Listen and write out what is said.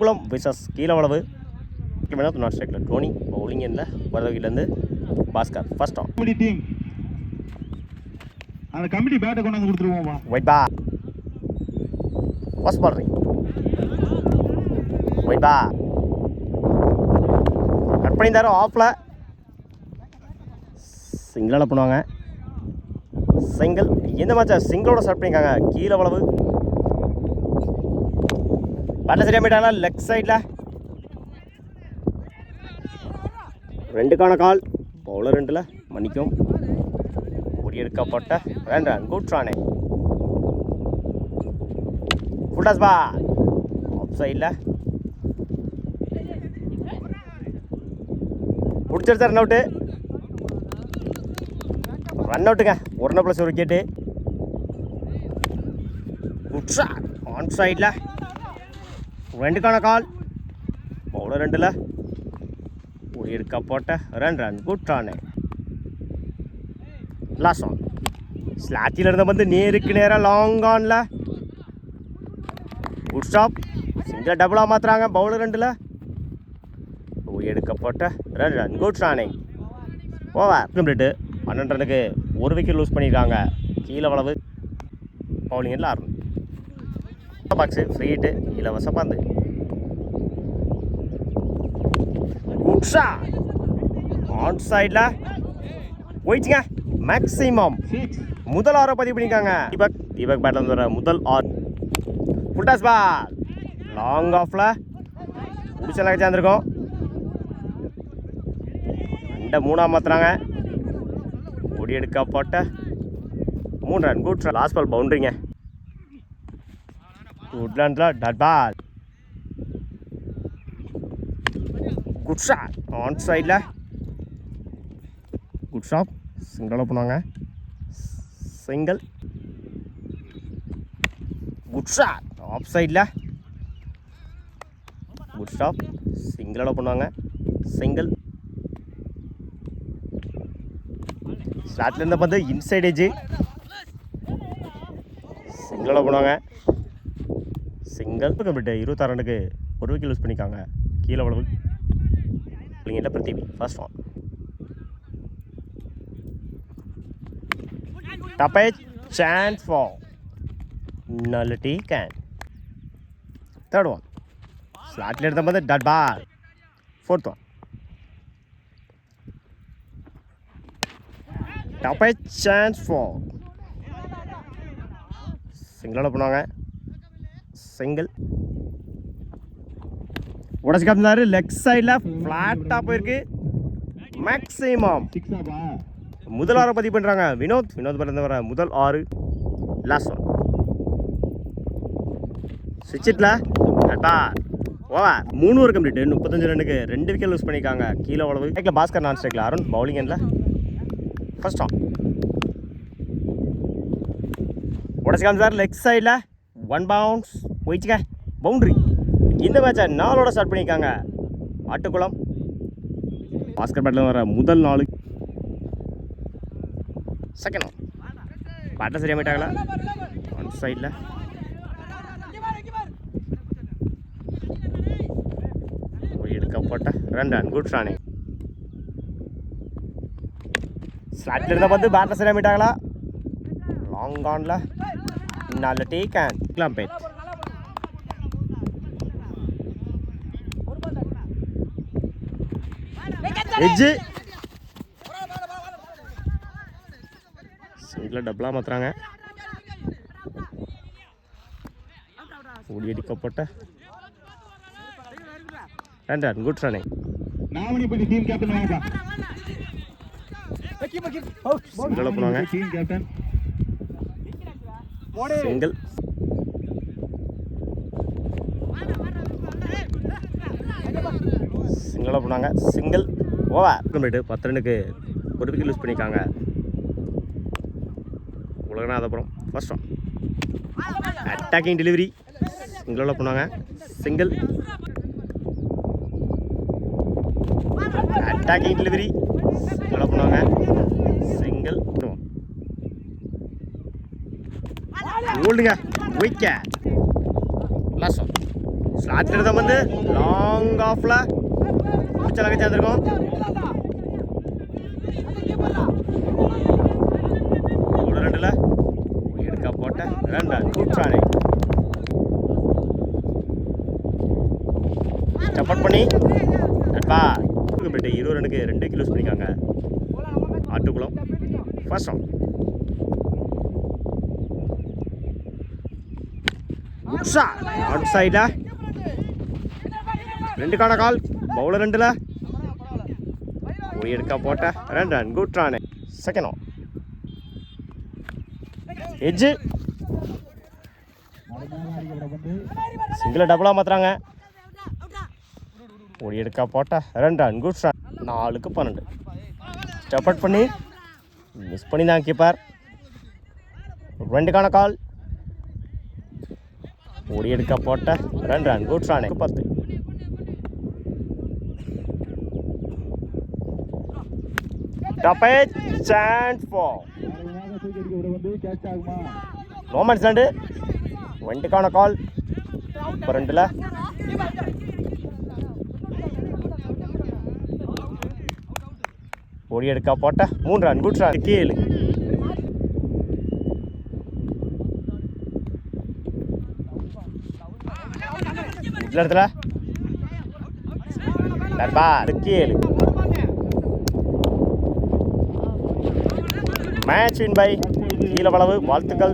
குளம் versus Keezhavalavu not ஸ்ட்ரைக்கில் Dhoni bowling இல்லை வரவகிலேருந்து பாஸ்கர் ஃபர்ஸ்ட் ஆன் டீம் அந்த கமிட்டி பேட்டை கொண்டு வந்து கொடுத்துருவோம். ஒயிட் பா ஃபர்ஸ்ட் பால் ரிங் ஒயிட் பா கட் பண்ணியிருந்தாரு ஆஃபில் சிங்கிளால் பண்ணுவாங்க சிங்கிள் எந்த மேட்சா சிங்கிளோட ஸ்டார்ட் பண்ணியிருக்காங்க கீழவளவு பேட்டில் சரியாக போயிட்டாங்களா லெக் சைடில் ரெண்டுக்கான கால் பவுலர் ரெண்டில் மன்னிக்கும் எடுக்கப்பட்ட ரன் குட் ரானே ஃபுல்டாஸ் பா ஆஃப் சைடில் பிடிச்சிருச்சா ரன் அவுட்டுங்க 1+1 விக்கெட்டு குட் ஷாட் ஆன் சைடில் ரெண்டுக்கான கால் பவுலர் ரெண்டில் எடுக்கப்பட்ட ரன் குட் ரானே லாஸ்ட் ஆன் ஸ்லாட்டில் இருந்த வந்து நேருக்கு நேராக லாங் ஆனில் குட் ஸ்டாப் சிங்கிள் டபுளாக மாற்றுறாங்க பவுலர் ரெண்டில் எடுக்கப்பட்ட ரன் குட் ரானே ஓவர் கம்ப்ளீட்டு 12 ரனுக்கு 1 விக்கெட் லூஸ் பண்ணியிருக்காங்க கீழவளவு பவுலிங்கில் 6 ரன் பாக்ஸு ஃப்ரீ ஹிட்டு இலவச பந்து குட் ஷாட் ஆன் சைடில் போயிடுச்சுங்க மேக்ஸிமம் முதல் 6 பதிவு பண்ணியிருக்காங்க தீபக் பேட்டில் வர முதல் 6 ஃபுல்டாஸ் பால் லாங் ஆஃபில் பிடிச்ச நகை சேர்ந்துருக்கோம் 3 மாற்றுறாங்க ஒடி எடுக்கப்பட்ட 3 ரன் குட் லாஸ்ட் பால் பவுண்டரிங்க உட்லாண்டில் dot ball good shot on சைடில் குட் ஷாட் சிங்கிளாக பண்ணுவாங்க சிங்கிள் குட் ஷாட் ஆஃப் சைடில் குட் ஸ்டாப் சிங்கிளாக பண்ணுவாங்க சிங்கிள் ஸ்லாட்டில் இருந்த பார்த்து இன்சைட் ஏஜ் சிங்கிளாக பண்ணுவாங்க சிங்கிள் கம்ப்ளீட்டு 26 ரனுக்கு 1 விக்கெட் லூஸ் பண்ணிக்காங்க கீழவளவு இல்லைங்களா Pradeep first on Top edge, chance for nullity can. Third one. Slightly later than the dot ball. Fourth one. Top edge, chance for. Single up on single. What is coming there? Leg side left, flat top here. Maximum. முதல் 6 பதிவு பண்ணுறாங்க வினோத் பிறந்த வர முதல் 6 last one சுவிட்சிட்டில் அட்டா over 3 over complete 35 ரனுக்கு 2 wicket loose பண்ணியிருக்காங்க கீழவளவு ஸ்ட்ரைக்கில் பாஸ்கர் நான் ஸ்ட்ரைக்கில் அருண் பவுலிங் எண்டில் ஃபர்ஸ்ட் ஆன் உடச்சிக்காம சார் லெக் சைடில் 1 பவுன்ஸ் போயிடுச்சுக்க பவுண்ட்ரி இந்த மேட்சை 4 ஸ்டார்ட் பண்ணியிருக்காங்க ஆட்டுக்குளம் பாஸ்கர் பேட்டில் வர முதல் 4 செகண்ட் ஒன் பேட்டில் சரியாக போயிட்டாங்களா ஒன் சைடில் எடுக்கப்பட்ட ரன் குட் ரானே ஸ்லாட்டில் இருந்தால் பார்த்து பேட்டில் சரியாக போயிட்டாங்களா லாங் ஆனில் நல்ல டேக் அண்ட் கிளாம்பேட் எட்ஜு சிங்கிள் டபுளாக மாற்றுறாங்க ஓடி அடிக்கப்பட்ட ரன் குட் ரன்னிங் சிங்கிள் பண்ணுவாங்க சிங்கிள் சிங்கிளாக பண்ணாங்க சிங்கிள் ஓவர் கம்ப்ளீட்டு 10 ரனுக்கு 1 விக்கெட் லூஸ் பண்ணியிருக்காங்க Ulaganathapuram first one attacking delivery சிங்கிளாக பண்ணுவாங்க சிங்கிள் அட்டாக்கிங் டெலிவரி சிங்கிளாக பண்ணுவாங்க சிங்கிள் ஓல்டுங்க விக்கெட் லாஸ்ட் ஒன் ஸ்லாட்டில் தான் வந்து லாங் ஆஃபில் பிடிச்சலாக சேர்ந்துருக்கோம். ஒரு 2ல் எடுக்கா போட்ட 2 ரன். Good running. சப்போர்ட் பண்ணி நட்பா 20 ரனுக்கு 2 விக்கெட் லூஸ் பண்ணிக்காங்க Attukulam. First round. Good shot out சைடில் 2க்கான கால். பவுலர் 2ல் ஒரு எடுக்கா போட்ட 2 run. Good run. Second round. Edge single டபுளாக மாற்றுறாங்க. ஒரு எடுக்கா போட்ட 2 ரன். Good run. 4க்கு 12. ஸ்டெப் அவுட் பண்ணி மிஸ் பண்ணி தான் கீப்பர். 2க்கான கால். ஒரு எடுக்கா போட்ட 2 ரன். Good run. 10. டப்பே சான்ஸ் ஃபார் ரோமன்ஸ் 2. 2க்கான கால். இப்போ 2ல் ஒரு எடுக்கா போட்ட 3 ரன். Good run. 7. இடத்துல நட்பா 7. Match win by Keezhavalavu. வாழ்த்துக்கள்.